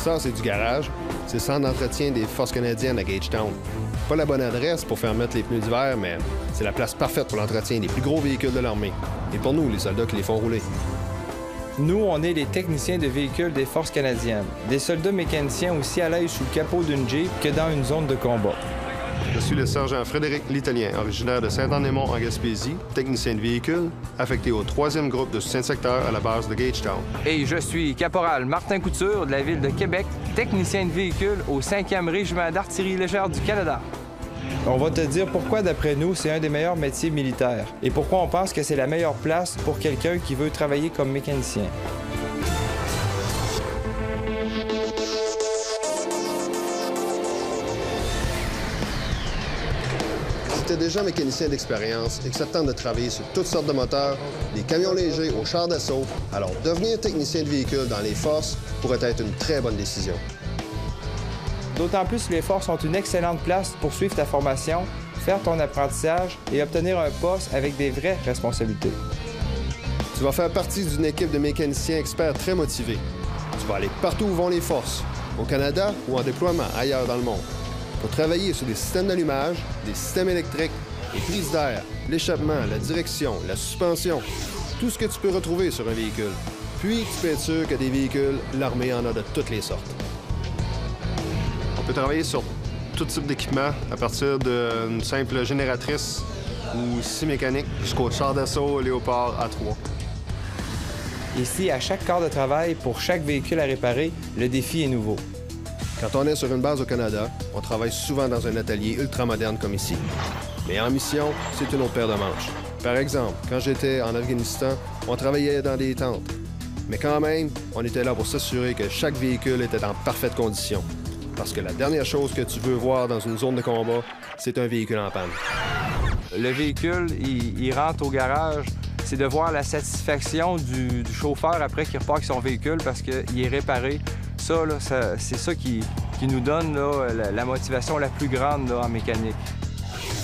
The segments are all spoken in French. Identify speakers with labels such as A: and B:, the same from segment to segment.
A: Ça, c'est du garage. C'est le centre d'entretien des Forces canadiennes à Gagetown. Pas la bonne adresse pour faire mettre les pneus d'hiver, mais c'est la place parfaite pour l'entretien des plus gros véhicules de l'armée. Et pour nous, les soldats qui les font rouler.
B: Nous, on est les techniciens de véhicules des Forces canadiennes. Des soldats mécaniciens aussi à l'aise sous le capot d'une Jeep que dans une zone de combat.
A: Je suis le sergent Frédéric L'Italien, originaire de Saint-Anne-des-Monts en Gaspésie, technicien de véhicules, affecté au 3e groupe de soutien-secteur à la base de Gagetown.
B: Et je suis caporal Martin Couture de la ville de Québec, technicien de véhicules au 5e régiment d'artillerie légère du Canada. On va te dire pourquoi, d'après nous, c'est un des meilleurs métiers militaires et pourquoi on pense que c'est la meilleure place pour quelqu'un qui veut travailler comme mécanicien.
A: Si tu es déjà mécanicien d'expérience et que ça te tente de travailler sur toutes sortes de moteurs, des camions légers aux chars d'assaut, alors devenir technicien de véhicule dans les forces pourrait être une très bonne décision.
B: D'autant plus que les forces sont une excellente place pour suivre ta formation, faire ton apprentissage et obtenir un poste avec des vraies responsabilités.
A: Tu vas faire partie d'une équipe de mécaniciens experts très motivés. Tu vas aller partout où vont les forces, au Canada ou en déploiement ailleurs dans le monde, pour travailler sur des systèmes d'allumage, des systèmes électriques, les prises d'air, l'échappement, la direction, la suspension, tout ce que tu peux retrouver sur un véhicule. Puis, tu peux être sûr que des véhicules, l'armée en a de toutes les sortes. On peut travailler sur tout type d'équipement, à partir d'une simple génératrice ou scie mécanique jusqu'au char d'assaut Léopard A3.
B: Ici, à chaque quart de travail, pour chaque véhicule à réparer, le défi est nouveau.
A: Quand on est sur une base au Canada, on travaille souvent dans un atelier ultramoderne comme ici. Mais en mission, c'est une autre paire de manches. Par exemple, quand j'étais en Afghanistan, on travaillait dans des tentes. Mais quand même, on était là pour s'assurer que chaque véhicule était en parfaite condition. Parce que la dernière chose que tu veux voir dans une zone de combat, c'est un véhicule en panne.
B: Le véhicule, il rentre au garage, c'est de voir la satisfaction du chauffeur après qu'il repart avec son véhicule parce qu'il est réparé. Ça, là, c'est ça qui nous donne là, la motivation la plus grande là, en mécanique.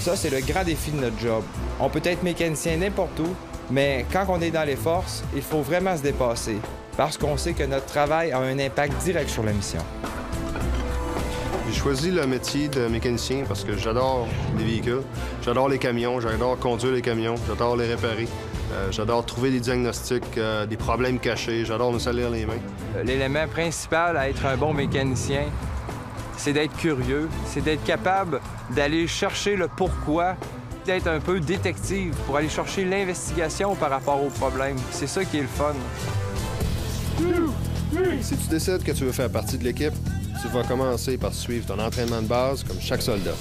B: Ça, c'est le grand défi de notre job. On peut être mécanicien n'importe où, mais quand on est dans les forces, il faut vraiment se dépasser parce qu'on sait que notre travail a un impact direct sur la mission.
A: J'ai choisi le métier de mécanicien parce que j'adore les véhicules, j'adore les camions, j'adore conduire les camions, j'adore les réparer, j'adore trouver des diagnostics, des problèmes cachés, j'adore me salir les mains.
B: L'élément principal à être un bon mécanicien, c'est d'être curieux, c'est d'être capable d'aller chercher le pourquoi, d'être un peu détective pour aller chercher l'investigation par rapport au problème. C'est ça qui est le fun.
A: Si tu décides que tu veux faire partie de l'équipe, tu vas commencer par suivre ton entraînement de base comme chaque soldat.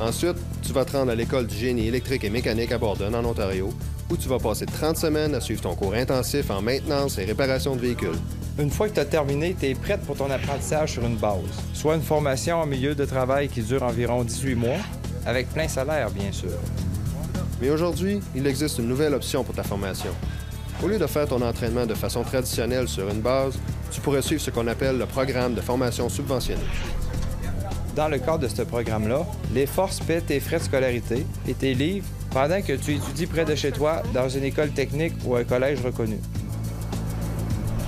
A: Ensuite, tu vas te rendre à l'école du génie électrique et mécanique à Borden, en Ontario, où tu vas passer 30 semaines à suivre ton cours intensif en maintenance et réparation de véhicules.
B: Une fois que tu as terminé, tu es prête pour ton apprentissage sur une base, soit une formation en milieu de travail qui dure environ 18 mois, avec plein salaire, bien sûr.
A: Mais aujourd'hui, il existe une nouvelle option pour ta formation. Au lieu de faire ton entraînement de façon traditionnelle sur une base, tu pourrais suivre ce qu'on appelle le programme de formation subventionnée.
B: Dans le cadre de ce programme-là, les forces paient tes frais de scolarité et tes livres pendant que tu étudies près de chez toi dans une école technique ou un collège reconnu.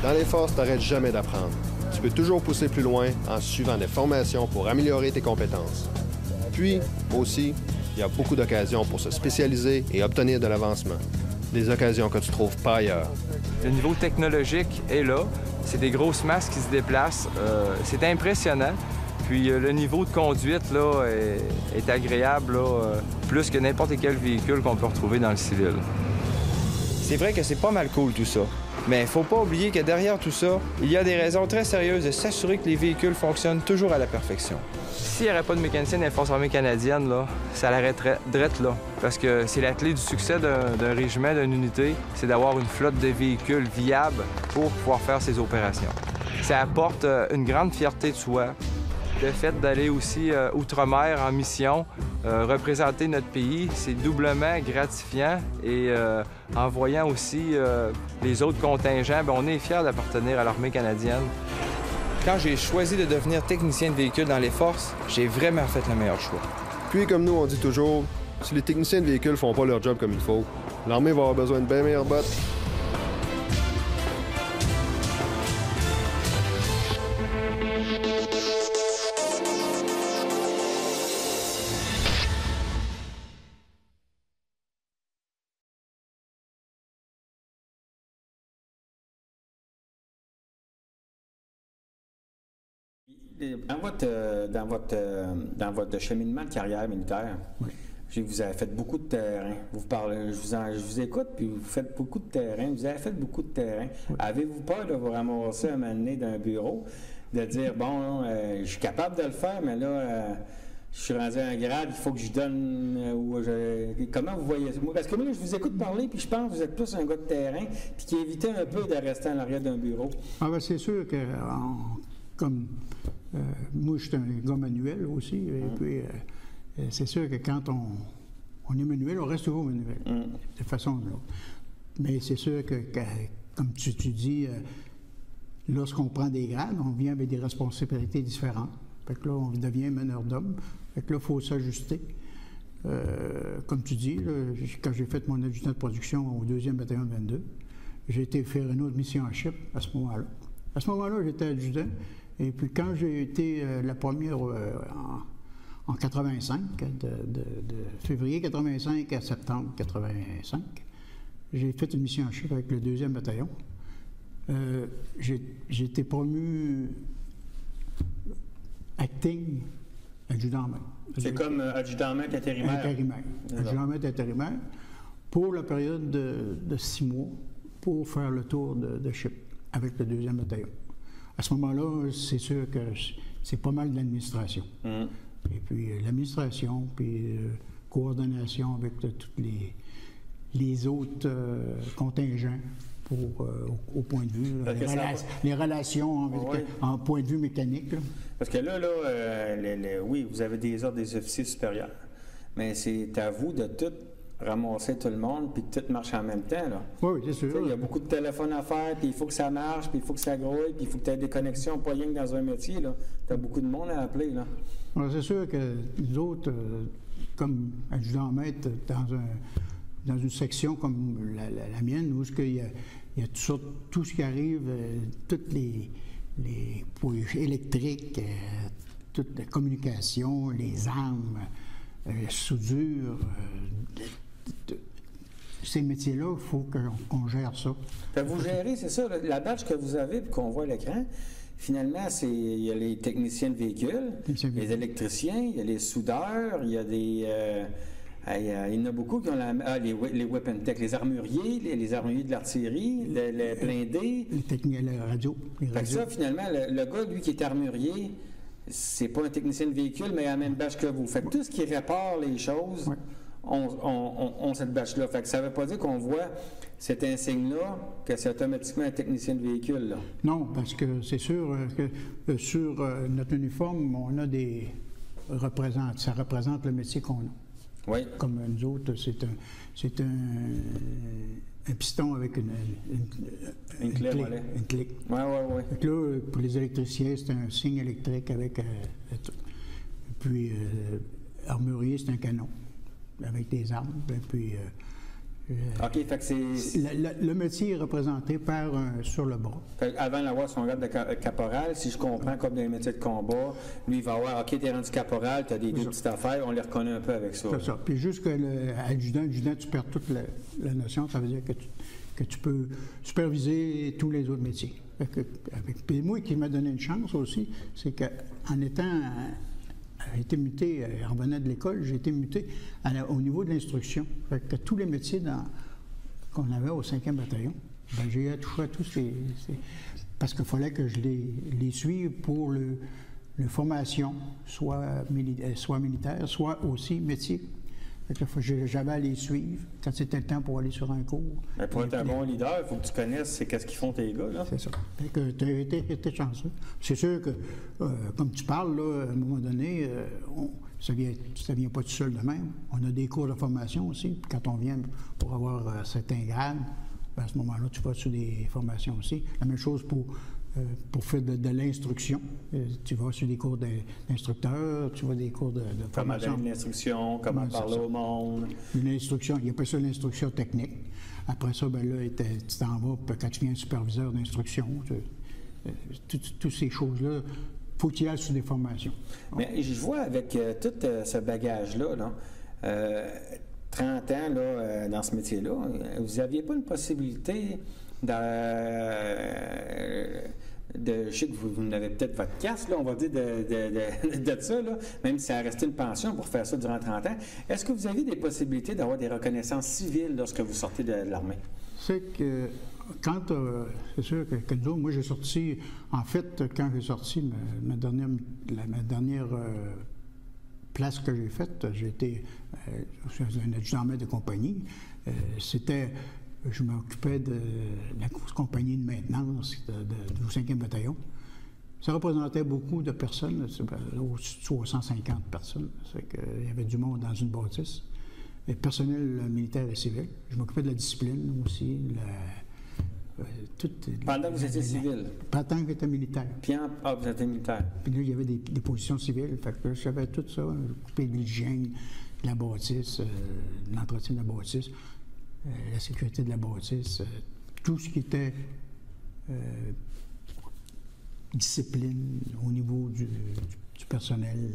A: Dans les forces, tu n'arrêtes jamais d'apprendre. Tu peux toujours pousser plus loin en suivant des formations pour améliorer tes compétences. Puis, aussi, il y a beaucoup d'occasions pour se spécialiser et obtenir de l'avancement. Des occasions que tu trouves pas ailleurs.
B: Le niveau technologique est là. C'est des grosses masses qui se déplacent. C'est impressionnant. Puis le niveau de conduite là, est agréable, là, plus que n'importe quel véhicule qu'on peut retrouver dans le civil. C'est vrai que c'est pas mal cool tout ça. Mais il faut pas oublier que derrière tout ça, il y a des raisons très sérieuses de s'assurer que les véhicules fonctionnent toujours à la perfection. S'il n'y aurait pas de mécanicien dans les Forces armées canadiennes, là, ça l'arrêterait drette là. Parce que c'est la clé du succès d'un régiment, d'une unité, c'est d'avoir une flotte de véhicules viables pour pouvoir faire ses opérations. Ça apporte une grande fierté de soi. Le fait d'aller aussi outre-mer en mission, représenter notre pays, c'est doublement gratifiant. Et en voyant aussi les autres contingents, bien, on est fiers d'appartenir à l'armée canadienne. Quand j'ai choisi de devenir technicien de véhicule dans les forces, j'ai vraiment fait le meilleur choix.
A: Puis, comme nous, on dit toujours, si les techniciens de véhicules font pas leur job comme il faut, l'armée va avoir besoin de bien meilleures bottes.
C: Dans votre cheminement de carrière militaire,
D: Oui.
C: Vous avez fait beaucoup de terrain. Je vous écoute, puis vous faites beaucoup de terrain. Vous avez fait beaucoup de terrain.
D: Oui.
C: Avez-vous peur de vous ramasser un moment donné d'un bureau, de dire, bon, je suis capable de le faire, mais là, je suis rendu à un grade, il faut que je donne... Comment vous voyez ça? Parce que moi, là, je vous écoute parler, puis je pense que vous êtes plus un gars de terrain, puis qui évitait un peu de rester en arrière d'un bureau.
D: Ah ben c'est sûr que, moi, je suis un gars manuel aussi, et puis c'est sûr que quand on est manuel, on reste toujours manuel, de façon ou de l'autre. Mais c'est sûr que comme tu dis, lorsqu'on prend des grades, on vient avec des responsabilités différentes. Fait que là, on devient meneur d'hommes. Fait que là, il faut s'ajuster. Comme tu dis, là, quand j'ai fait mon adjudant de production au 2e bataillon de 22, j'ai été faire une autre mission en chip à ce moment-là. À ce moment-là, j'étais adjudant. Et puis quand j'ai été la première en 85, de février 85 à septembre 85, j'ai fait une mission en chip avec le 2e bataillon. J'ai été promu acting adjudant-maître.
C: C'est comme adjudant-maître intérimaire.
D: Intérimaire. Adjudant-maître intérimaire pour la période de 6 mois pour faire le tour de chip avec le 2e bataillon. À ce moment-là, c'est sûr que c'est pas mal de l'administration. Et puis l'administration, puis coordination avec tous les autres contingents au point de vue, les relations en point de vue mécanique. Là.
C: Parce que là, oui, vous avez des ordres des officiers supérieurs, mais c'est à vous de tout ramasser tout le monde puis que tout marche en même temps. Là.
D: Oui, c'est sûr.
C: Il y a beaucoup de téléphones à faire, puis il faut que ça marche, puis il faut que ça grouille, puis il faut que tu aies des connexions, pas rien que dans un métier. Tu as beaucoup de monde à appeler. Là.
D: Alors, c'est sûr que nous autres, comme adjudant-maître, dans une section comme la mienne, où il y a tout ce qui arrive, toutes les points électriques, toute la communication, les armes, soudure, ces métiers-là, il faut qu'on gère ça.
C: Vous gérez, c'est ça, la badge que vous avez et qu'on voit à l'écran, finalement, il y a les techniciens de véhicules, les électriciens, il y a les soudeurs, il y a des... il y en a beaucoup qui ont les weapon tech, les armuriers de l'artillerie, les blindés.
D: Les techniques, la radio.
C: Fait que ça, finalement, le gars, lui, qui est armurier, c'est pas un technicien de véhicule, mais il a la même bâche que vous. Fait que tout ce qui répare les choses, ont cette bâche-là. Fait que ça veut pas dire qu'on voit cet insigne-là, que c'est automatiquement un technicien de véhicule, là.
D: Non, parce que c'est sûr que sur notre uniforme, on a ça représente le métier qu'on a.
C: Oui.
D: Comme nous autres, c'est un piston avec une
C: clé.
D: Une clé.
C: Oui.
D: Donc là, pour les électriciens, c'est un signe électrique avec... puis, armurier, c'est un canon avec des armes. Puis,
C: OK, fait que c'est...
D: Le métier est représenté par sur le bras.
C: Avant d'avoir son grade de caporal, si je comprends, comme dans les métiers de combat, lui, il va avoir, OK, t'es rendu caporal, t'as deux petites affaires, on les reconnaît un peu avec ça.
D: C'est ça. Puis jusque l'adjudant, tu perds toute la notion, ça veut dire que tu peux superviser tous les autres métiers. Puis moi, qui m'a donné une chance aussi, c'est qu'en étant... J'ai été muté, en revenant de l'école, j'ai été muté au niveau de l'instruction. Fait que tous les métiers qu'on avait au 5e bataillon, j'ai touché à tous ces... Parce qu'il fallait que je les suive pour le formation, soit militaire, soit aussi métier. J'avais à les suivre quand c'était le temps pour aller sur un cours.
C: Mais pour être un bon leader, il faut que tu connaisses qu'est-ce qu'ils font tes gars, là.
D: C'est ça. Fait que tu as été chanceux. C'est sûr que, comme tu parles, là, à un moment donné, ça vient pas tout seul de même. On a des cours de formation aussi. Puis quand on vient pour avoir certains grades, à ce moment-là, tu vas sur des formations aussi. La même chose pour faire de l'instruction. Tu vas sur des cours d'instructeur, tu vas des cours de formation.
C: Comment donner l'instruction, comment parler au monde.
D: L'instruction, il y a pas ça l'instruction technique. Après ça, ben là, tu t'en vas, quand tu viens superviseur d'instruction, toutes ces choses-là, faut qu'il y aille sur des formations.
C: Mais je vois avec tout ce bagage-là, 30 ans là, dans ce métier-là, vous n'aviez pas une possibilité je sais que vous avez peut-être votre casse, là, on va dire, de ça, là, même si ça a resté une pension pour faire ça durant 30 ans. Est-ce que vous avez des possibilités d'avoir des reconnaissances civiles lorsque vous sortez de l'armée?
D: C'est que c'est sûr que nous, moi j'ai sorti, en fait, quand j'ai sorti ma dernière place que j'ai faite, j'étais un adjudant-maître de compagnie. Je m'occupais de la compagnie de maintenance du 5e bataillon. Ça représentait beaucoup de personnes, au-dessus de 350 personnes. Il y avait du monde dans une bâtisse. Et personnel militaire et civil. Je m'occupais de la discipline aussi.
C: Pendant que vous étiez civil?
D: Pendant que j'étais militaire.
C: Puis vous étiez militaire.
D: Puis là, il y avait des positions civiles. Fait que je savais tout ça. Je m'occupais de l'hygiène, de la bâtisse, de l'entretien de la bâtisse, la sécurité de la bâtisse, tout ce qui était discipline au niveau du personnel.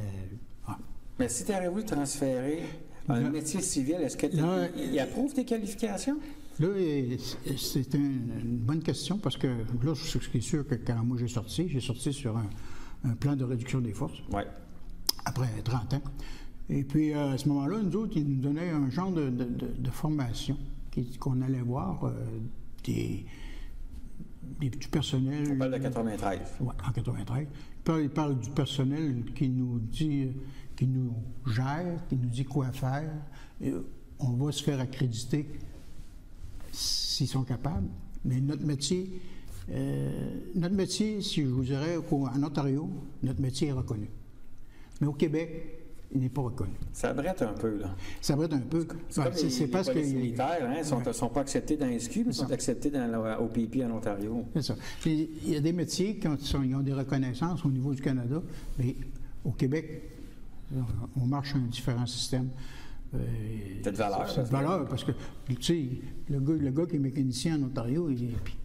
C: Mais si tu aurais voulu transférer un métier civil, est-ce qu'il approuve tes qualifications?
D: Là, c'est une bonne question parce que là, ce qui est sûr que quand moi j'ai sorti sur un plan de réduction des forces.
C: Oui.
D: Après 30 ans. Et puis, à ce moment-là, nous autres, ils nous donnaient un genre de formation qu'on allait voir du personnel.
C: On parle de 93.
D: Oui, en 93. Il parle du personnel qui nous dit, qui nous gère, qui nous dit quoi faire. Et on va se faire accréditer s'ils sont capables. Mais notre métier, si je vous dirais, en Ontario, notre métier est reconnu. Mais au Québec, il n'est pas reconnu.
C: Ça brette un peu, là.
D: Ça brette un peu.
C: C'est parce que les militaires ne sont pas acceptés dans les SQ, mais sont acceptés dans l'OPP en Ontario.
D: C'est ça. Il y a des métiers qui ont des reconnaissances au niveau du Canada, mais au Québec, on marche sur un différent système.
C: C'est de valeur.
D: C'est de valeur, parce que, tu sais, le gars qui est mécanicien en Ontario et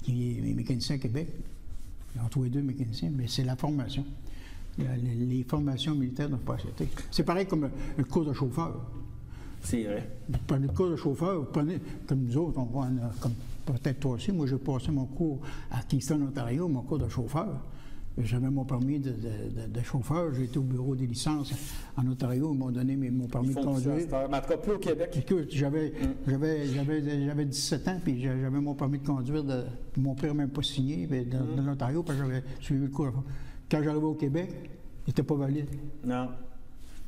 D: qui est mécanicien à Québec, ils ont tous les deux mécaniciens, mais c'est la formation. Les formations militaires n'ont pas accepté. C'est pareil comme le cours de chauffeur.
C: C'est vrai.
D: Le cours de chauffeur, vous prenez, comme nous autres, comme peut-être toi aussi, moi j'ai passé mon cours à Kingston, Ontario, mon cours de chauffeur. J'avais mon permis de chauffeur, j'ai été au bureau des licences en Ontario, ils m'ont donné mon permis de conduire.
C: Mais en tout cas, plus au Québec.
D: Écoute, j'avais 17 ans, puis j'avais mon permis de conduire, mon père n'a même pas signé dans l'Ontario, parce que j'avais suivi le cours. Quand j'arrivais au Québec, il n'était pas valide.
C: Non.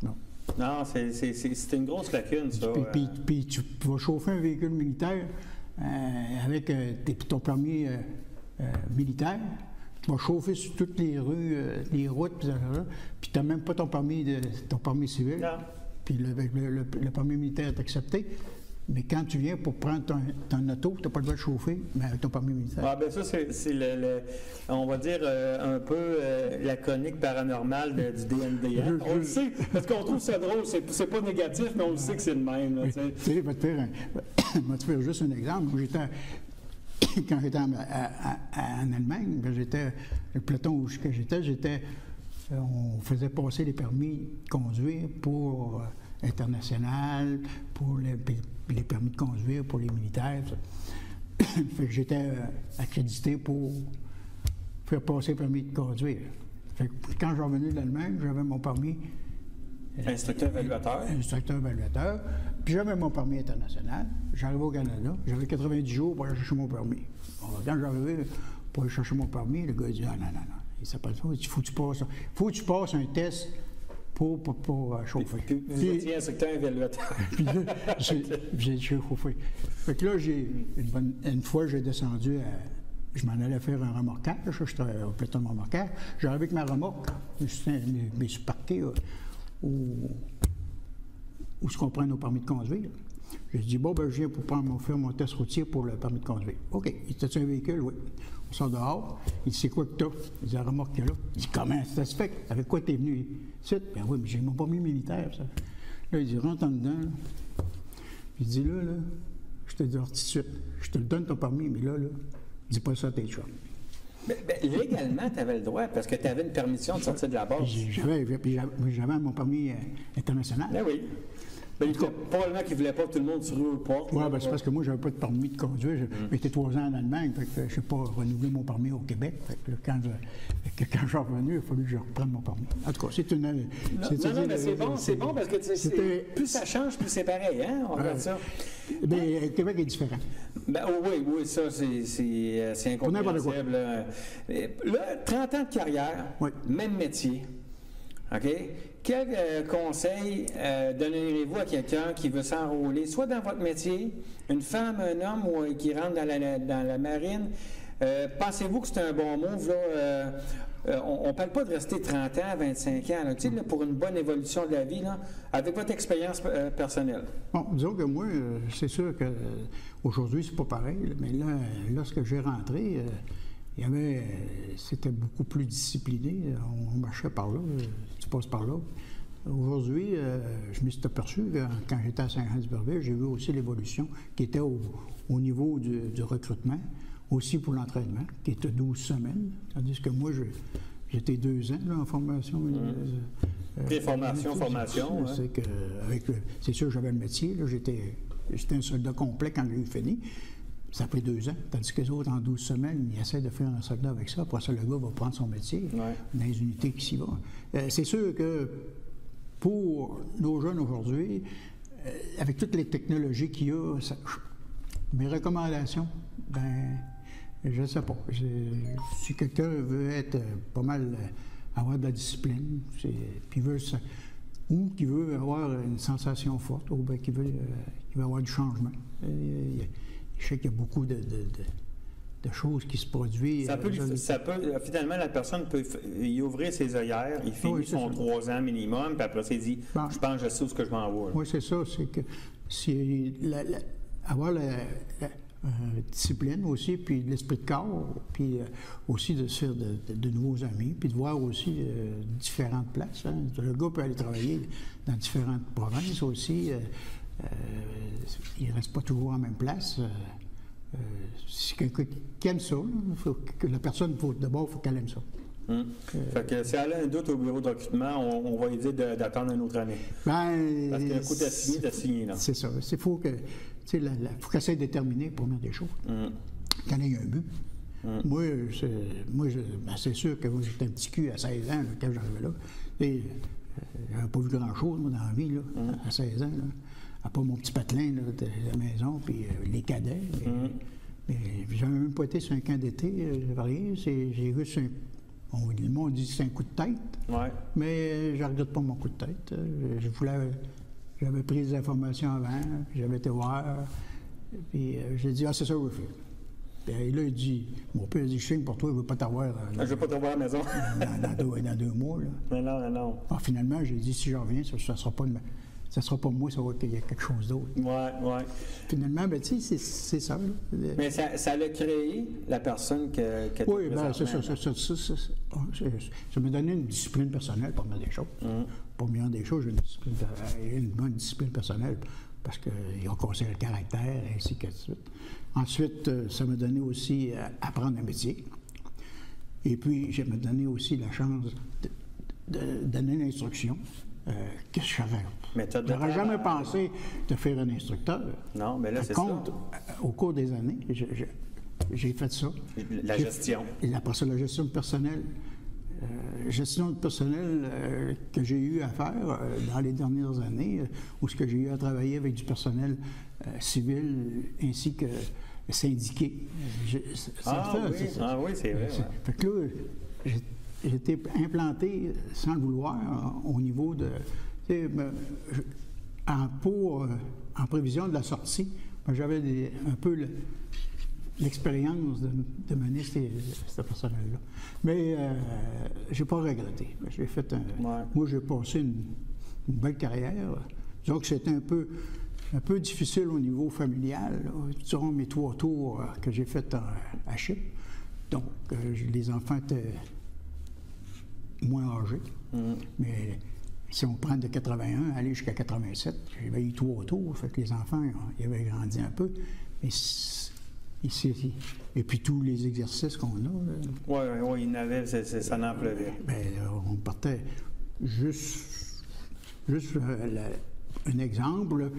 D: Non.
C: Non, c'est une grosse lacune, ça.
D: Puis tu vas chauffer un véhicule militaire avec ton permis militaire. Tu vas chauffer sur toutes les rues, les routes, puis tu n'as même pas ton permis civil. Non. Puis le permis militaire est accepté. Mais quand tu viens pour prendre ton auto, tu n'as pas le droit de chauffer, mais avec ton permis militaire.
C: Ah, bien ça, c'est on va dire, un peu la chronique paranormale du DND. Hein? On le sait, parce qu'on trouve ça drôle, c'est pas négatif, mais on le sait que c'est le même. Là,
D: tu sais, je vais te faire juste un exemple. Quand j'étais en Allemagne, le peloton où j'étais, on faisait passer les permis de conduire pour international, pour les permis de conduire pour les militaires. Fait que j'étais accrédité pour faire passer le permis de conduire. Fait que quand je suis revenu de l'Allemagne, j'avais mon permis.
C: Instructeur évaluateur.
D: Instructeur évaluateur. Puis j'avais mon permis international. J'arrivais au Canada. J'avais 90 jours pour aller chercher mon permis. Bon, quand j'arrivais pour aller chercher mon permis, le gars dit « Ah non, non, non, il s'appelle ça. Il faut que tu passes un test pour chauffer. »
C: Puis vous étiez instructeur évaluateur.
D: Puis là, j'ai chauffé. Fait que là, une fois, j'ai descendu je m'en allais faire un remorquage. J'étais au peloton de remorquage. J'arrivais avec ma remorque. Je suis parqué où ce qu'on prend nos permis de conduire. J'ai dit, bon, ben, je viens pour faire mon test routier pour le permis de conduire. OK. Il était un véhicule? Oui. On sort dehors. Il dit, c'est quoi que t'as? Il dit, la remorque qu'il y a là. Il dit, comment ça se fait? Avec quoi t'es venu ici? Ben oui, mais j'ai mon permis militaire, ça. Là, il dit, rentre en dedans. Là. Puis il dit, là, je te dis tout de suite, je te le donne ton permis, mais là, dis pas ça à tes chums.
C: Ben, légalement, tu avais le droit, parce que tu avais une permission de sortir de la base.
D: J'avais mon permis international.
C: Ben oui. Ben, probablement qu'ils ne voulaient pas que tout le monde se roule pas.
D: Oui, ben, c'est parce que moi, je n'avais pas de permis de conduire. J'étais 3 ans en Allemagne, fait que je n'ai pas renouvelé mon permis au Québec. Fait que quand je suis revenu, il a fallu que je reprenne mon permis. En tout cas, c'est une...
C: Non, mais c'est bon parce que plus ça change, plus c'est pareil, hein? On regarde ça.
D: Bien, le Québec est différent.
C: Ben, oui, ça, c'est incompréhensible. Là, 30 ans de carrière, même métier. OK? Quel conseil donneriez-vous à quelqu'un qui veut s'enrôler, soit dans votre métier, une femme, un homme ou, qui rentre dans la marine? Pensez-vous que c'est un bon move? Là, on ne parle pas de rester 30 ans, 25 ans, là, pour une bonne évolution de la vie, là, avec votre expérience personnelle.
D: Bon, disons que moi, c'est sûr qu'aujourd'hui, c'est pas pareil, mais là, lorsque j'ai rentré, c'était beaucoup plus discipliné. On marchait par là, tu passes par là. Aujourd'hui, je me suis aperçu quand j'étais à Saint-Jean-du-Berville, j'ai vu aussi l'évolution qui était au niveau du recrutement, aussi pour l'entraînement, qui était 12 semaines. Tandis que moi, j'étais 2 ans là, en formation.
C: Formation.
D: C'est sûr, j'avais le métier. J'étais un soldat complet quand j'ai fini. Ça a pris 2 ans, tandis que les autres, en 12 semaines, ils essaient de faire un soldat avec ça. Après ça, le gars va prendre son métier dans les unités qui s'y vont. C'est sûr que pour nos jeunes aujourd'hui, avec toutes les technologies qu'il y a, mes recommandations, je ne sais pas. Si quelqu'un veut être pas mal, avoir de la discipline, puis ou qui veut avoir une sensation forte, ou bien qui veut avoir du changement. Je sais qu'il y a beaucoup de choses qui se produisent.
C: Finalement, la personne peut y ouvrir ses œillères, il finit son 3 ans minimum, puis après, il dit je pense que je sais où je m'en vais.
D: Oui, c'est ça. C'est que avoir la discipline aussi, puis l'esprit de corps, puis aussi de se faire de nouveaux amis, puis de voir aussi différentes places. Hein. Le gars peut aller travailler dans différentes provinces aussi. Il ne reste pas toujours en même place. Si quelqu'un qui aime ça, la personne, d'abord, il faut qu'elle aime ça.
C: Fait que si elle a un doute au bureau de recrutement, on va lui dire d'attendre une autre année. Parce qu'un coup t'as signé, là.
D: C'est ça. Il faut qu'elle essaie de déterminer, première des choses, qu'elle ait un but. Moi, c'est sûr que moi, j'étais un petit cul à 16 ans là, quand j'arrivais là. Et j'avais pas vu grand-chose, moi, dans la vie, là, à 16 ans. Là. À part mon petit patelin là, de la maison, puis les cadets. Mais j'avais même pas été sur un camp d'été, j'avais rien. J'ai vu le monde dit que c'est un coup de tête. Mais je ne regrette pas mon coup de tête. J'avais pris des informations avant, puis j'avais été voir. Puis j'ai dit, c'est ça que je veux faire. Puis là, il dit, mon père dit, je signe pour toi, je ne veux pas t'avoir.
C: Je ne veux pas t'avoir à la maison.
D: dans 2 mois. Là.
C: Non.
D: Alors, finalement, j'ai dit, si je reviens, ça ne sera pas moi, ça va qu'il y a quelque chose d'autre.
C: Oui.
D: Finalement, tu sais, c'est ça. Là.
C: Mais ça l'a créé, la personne que
D: oui, bien, c'est ça. Ça m'a donné une discipline personnelle, pour première des choses. Pour première des choses, j'ai une bonne discipline personnelle parce qu'ils ont conseillé le caractère, ainsi que de suite. Ensuite, ça m'a donné aussi à apprendre un métier. Et puis, ça m'a donné aussi la chance de donner l'instruction. Qu'est-ce que je ferais? Je n'aurais jamais pensé de faire un instructeur.
C: Non, mais là, c'est ça.
D: Par contre, au cours des années, j'ai fait ça.
C: La gestion.
D: Et après ça, la gestion personnelle. Gestion personnelle que j'ai eu à faire dans les dernières années, où ce que j'ai eu à travailler avec du personnel civil ainsi que syndiqué.
C: Oui, c'est vrai.
D: Fait que là, j'ai été implanté, sans le vouloir, au niveau de... En prévision de la sortie, j'avais un peu l'expérience de mener ce personnel-là. Mais je n'ai pas regretté. J'ai fait Moi, j'ai passé une belle carrière. Donc, c'était un peu difficile au niveau familial, durant mes 3 tours que j'ai fait à Chypre. Donc, les enfants étaient moins âgés. Mais si on prend de 81 aller jusqu'à 87, j'avais eu 3 tours. Fait que les enfants, ils avaient grandi un peu. Mais et puis tous les exercices qu'on a.
C: Oui, il y en avait, ça n'en pleuvait.
D: On partait juste un exemple,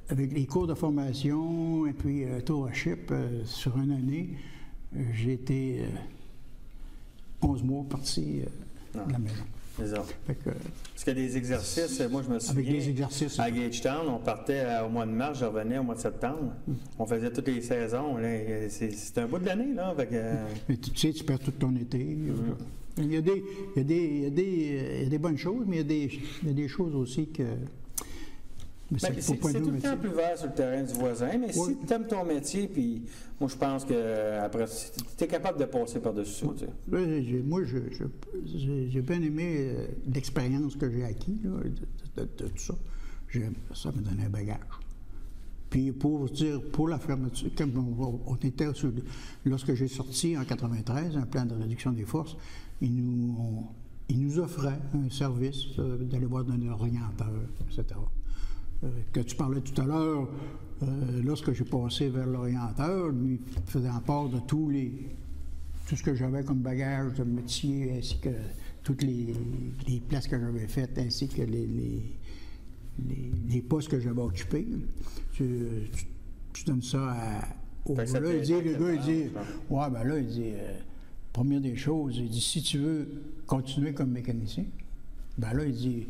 D: avec les cours de formation et puis tour à ship sur une année, j'ai été 11 mois parti de la maison.
C: C'est ça. Parce qu'il y a des exercices, moi je me souviens,
D: avec des exercices,
C: à Gagetown, on partait au mois de mars, je revenais au mois de septembre. On faisait toutes les saisons. C'est un bout de l'année, là.
D: Mais tu sais, tu perds tout ton été. Il y a des bonnes choses, mais il y a des choses aussi que...
C: C'est tout le temps plus vert sur le terrain du voisin, mais si tu aimes ton métier, puis moi je pense que après tu es capable de passer par-dessus ça.
D: Moi, j'ai bien aimé l'expérience que j'ai acquise de tout ça. Ça me donnait un bagage. Puis pour la fermeture, comme on était lorsque j'ai sorti en 93 un plan de réduction des forces, ils nous offraient un service d'aller voir un orienteur, etc. Que tu parlais tout à l'heure, lorsque j'ai passé vers l'orienteur, lui faisait en part de tout ce que j'avais comme bagage de métier, ainsi que toutes les places que j'avais faites, ainsi que les postes que j'avais occupés. Tu donnes ça au gars. Là, il dit, ouais, ben là, il dit, première des choses, il dit, si tu veux continuer comme mécanicien, ben là, il dit,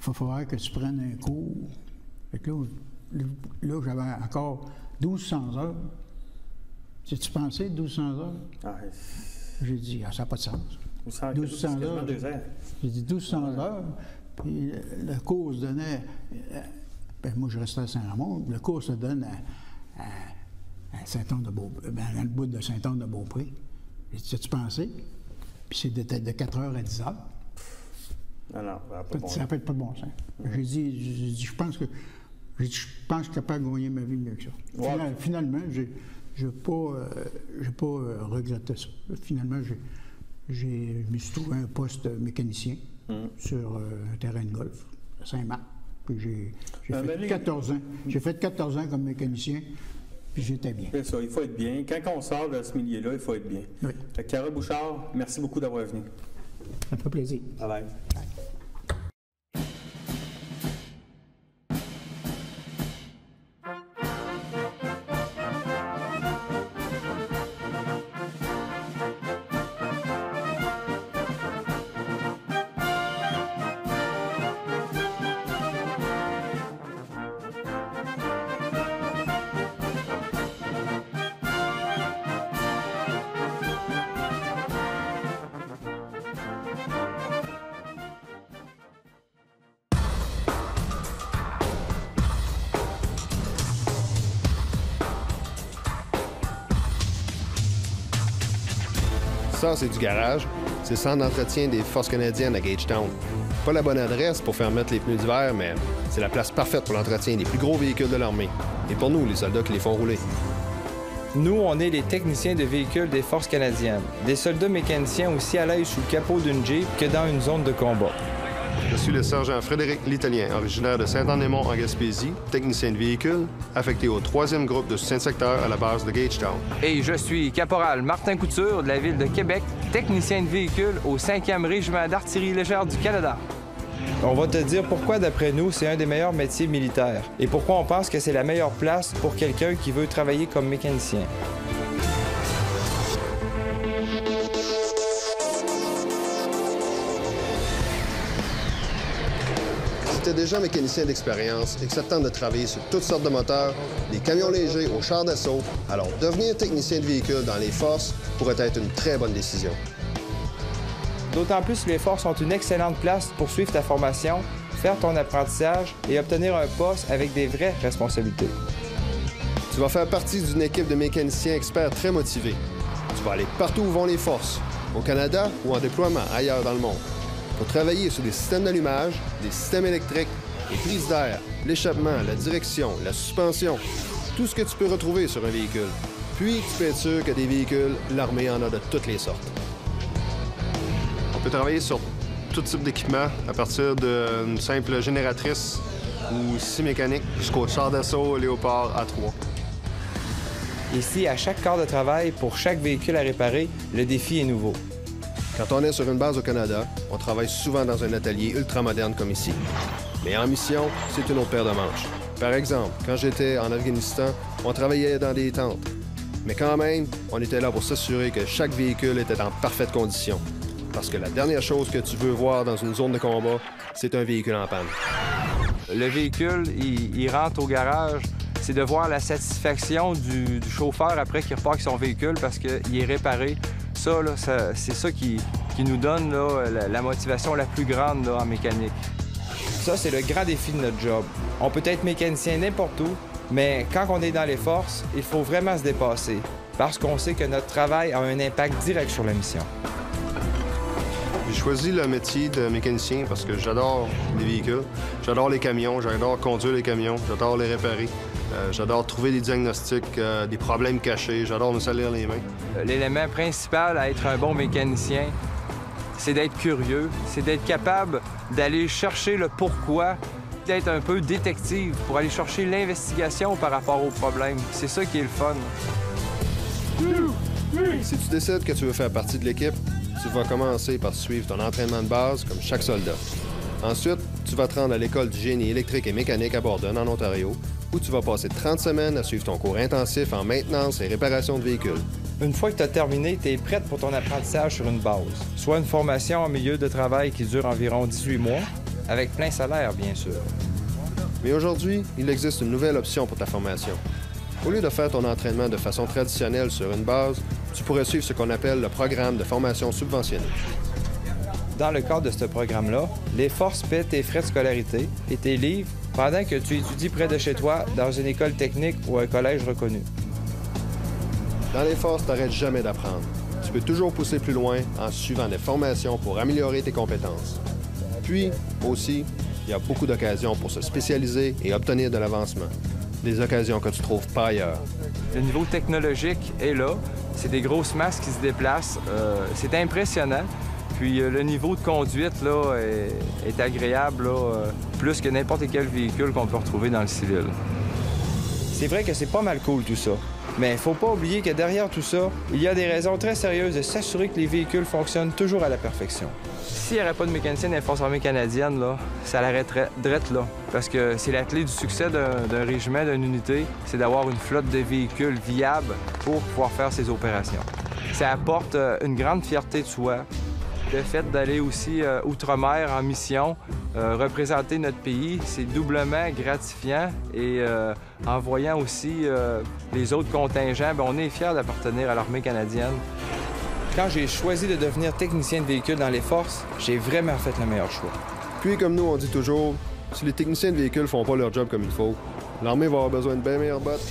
D: il va falloir que tu prennes un cours. Fait que là j'avais encore 1200 heures. Tu pensé 1200 heures? Ah, j'ai dit, ça n'a pas de sens. 1200 heures. J'ai dit 1200 heures. Puis le cours se donnait. Moi, je restais à Saint-Ramon. Le cours se donne à Saint-Anne-de-Beaupré, dans le bout de Saint-Anne-de-Beaupré. J'ai dit, tu pensé? Puis c'est de 4h à 10h.
C: Non,
D: ça n'a pas de bon sens. J'ai dit, je pense que je suis capable de gagner ma vie mieux que ça. Finalement, je n'ai pas regretté ça. Finalement, je me suis trouvé un poste mécanicien sur un terrain de golf à Saint-Marc. Puis j'ai fait 14 ans. J'ai fait 14 ans comme mécanicien. Puis j'étais bien.
C: C'est ça, il faut être bien. Quand on sort de ce milieu-là, il faut être bien.
D: Oui.
C: Carole Bouchard, merci beaucoup d'avoir venu.
D: Ça me fait plaisir.
C: Bye.
A: Ça, c'est du garage. C'est le centre d'entretien des Forces canadiennes à Gagetown. Pas la bonne adresse pour faire mettre les pneus d'hiver, mais c'est la place parfaite pour l'entretien des plus gros véhicules de l'armée. Et pour nous, les soldats qui les font rouler.
B: Nous, on est les techniciens de véhicules des Forces canadiennes. Des soldats mécaniciens aussi à l'aise sous le capot d'une Jeep que dans une zone de combat.
A: Je suis le sergent Frédéric L'Italien, originaire de Saint-Anne-des-Monts en Gaspésie, technicien de véhicules, affecté au 3e groupe de soutien de secteur à la base de Gagetown.
B: Et je suis caporal Martin Couture de la ville de Québec, technicien de véhicules au 5e régiment d'artillerie légère du Canada. On va te dire pourquoi, d'après nous, c'est un des meilleurs métiers militaires et pourquoi on pense que c'est la meilleure place pour quelqu'un qui veut travailler comme mécanicien.
A: Si tu es déjà mécanicien d'expérience et que ça te tente de travailler sur toutes sortes de moteurs, des camions légers aux chars d'assaut, alors devenir technicien de véhicule dans les forces pourrait être une très bonne décision.
B: D'autant plus que les forces sont une excellente place pour suivre ta formation, faire ton apprentissage et obtenir un poste avec des vraies responsabilités.
A: Tu vas faire partie d'une équipe de mécaniciens experts très motivés. Tu vas aller partout où vont les forces, au Canada ou en déploiement ailleurs dans le monde, pour travailler sur des systèmes d'allumage, des systèmes électriques, les prises d'air, l'échappement, la direction, la suspension, tout ce que tu peux retrouver sur un véhicule. Puis, tu peux être sûr que des véhicules, l'armée en a de toutes les sortes. On peut travailler sur tout type d'équipement, à partir d'une simple génératrice ou scie mécanique jusqu'au char d'assaut Léopard A3.
B: Ici, à chaque quart de travail, pour chaque véhicule à réparer, le défi est nouveau.
A: Quand on est sur une base au Canada, on travaille souvent dans un atelier ultramoderne comme ici. Mais en mission, c'est une autre paire de manches. Par exemple, quand j'étais en Afghanistan, on travaillait dans des tentes. Mais quand même, on était là pour s'assurer que chaque véhicule était en parfaite condition. Parce que la dernière chose que tu veux voir dans une zone de combat, c'est un véhicule en panne.
B: Le véhicule, il rentre au garage, c'est de voir la satisfaction du chauffeur après qu'il repart avec son véhicule parce qu'il est réparé. Ça, là, c'est ça qui nous donne là, la motivation la plus grande là, en mécanique.
E: Ça, c'est le grand défi de notre job. On peut être mécanicien n'importe où, mais quand on est dans les forces, il faut vraiment se dépasser parce qu'on sait que notre travail a un impact direct sur la mission.
A: J'ai choisi le métier de mécanicien parce que j'adore les véhicules, j'adore les camions, j'adore conduire les camions, j'adore les réparer, j'adore trouver des diagnostics, des problèmes cachés, j'adore me salir les mains.
B: L'élément principal à être un bon mécanicien, c'est d'être curieux, c'est d'être capable d'aller chercher le pourquoi, d'être un peu détective pour aller chercher l'investigation par rapport au problème. C'est ça qui est le fun.
A: Si tu décides que tu veux faire partie de l'équipe, tu vas commencer par suivre ton entraînement de base comme chaque soldat. Ensuite, tu vas te rendre à l'école du génie électrique et mécanique à Borden, en Ontario, où tu vas passer 30 semaines à suivre ton cours intensif en maintenance et réparation de véhicules.
E: Une fois que tu as terminé, tu es prête pour ton apprentissage sur une base, soit une formation en milieu de travail qui dure environ 18 mois, avec plein salaire, bien sûr.
A: Mais aujourd'hui, il existe une nouvelle option pour ta formation. Au lieu de faire ton entraînement de façon traditionnelle sur une base, tu pourrais suivre ce qu'on appelle le programme de formation subventionnée.
E: Dans le cadre de ce programme-là, les forces paient tes frais de scolarité et tes livres pendant que tu étudies près de chez toi dans une école technique ou un collège reconnu.
A: Dans les forces, tu n'arrêtes jamais d'apprendre. Tu peux toujours pousser plus loin en suivant des formations pour améliorer tes compétences. Puis, aussi, il y a beaucoup d'occasions pour se spécialiser et obtenir de l'avancement. Des occasions que tu trouves pas ailleurs.
B: Le niveau technologique est là. C'est des grosses masses qui se déplacent. C'est impressionnant. Puis le niveau de conduite là, est agréable, là, plus que n'importe quel véhicule qu'on peut retrouver dans le civil.
E: C'est vrai que c'est pas mal cool tout ça. Mais il faut pas oublier que derrière tout ça, il y a des raisons très sérieuses de s'assurer que les véhicules fonctionnent toujours à la perfection.
B: S'il n'y aurait pas de mécanicien dans les Forces armées canadiennes, là, ça l'arrêterait drette là. Parce que c'est la clé du succès d'un régiment, d'une unité, c'est d'avoir une flotte de véhicules viables pour pouvoir faire ses opérations. Ça apporte une grande fierté de soi. Le fait d'aller aussi outre-mer en mission, représenter notre pays, c'est doublement gratifiant. Et en voyant aussi les autres contingents, bien, on est fiers d'appartenir à l'armée canadienne.
E: Quand j'ai choisi de devenir technicien de véhicule dans les forces, j'ai vraiment fait le meilleur choix.
A: Puis, comme nous, on dit toujours, si les techniciens de véhicules font pas leur job comme il faut, l'armée va avoir besoin de bien meilleures bottes.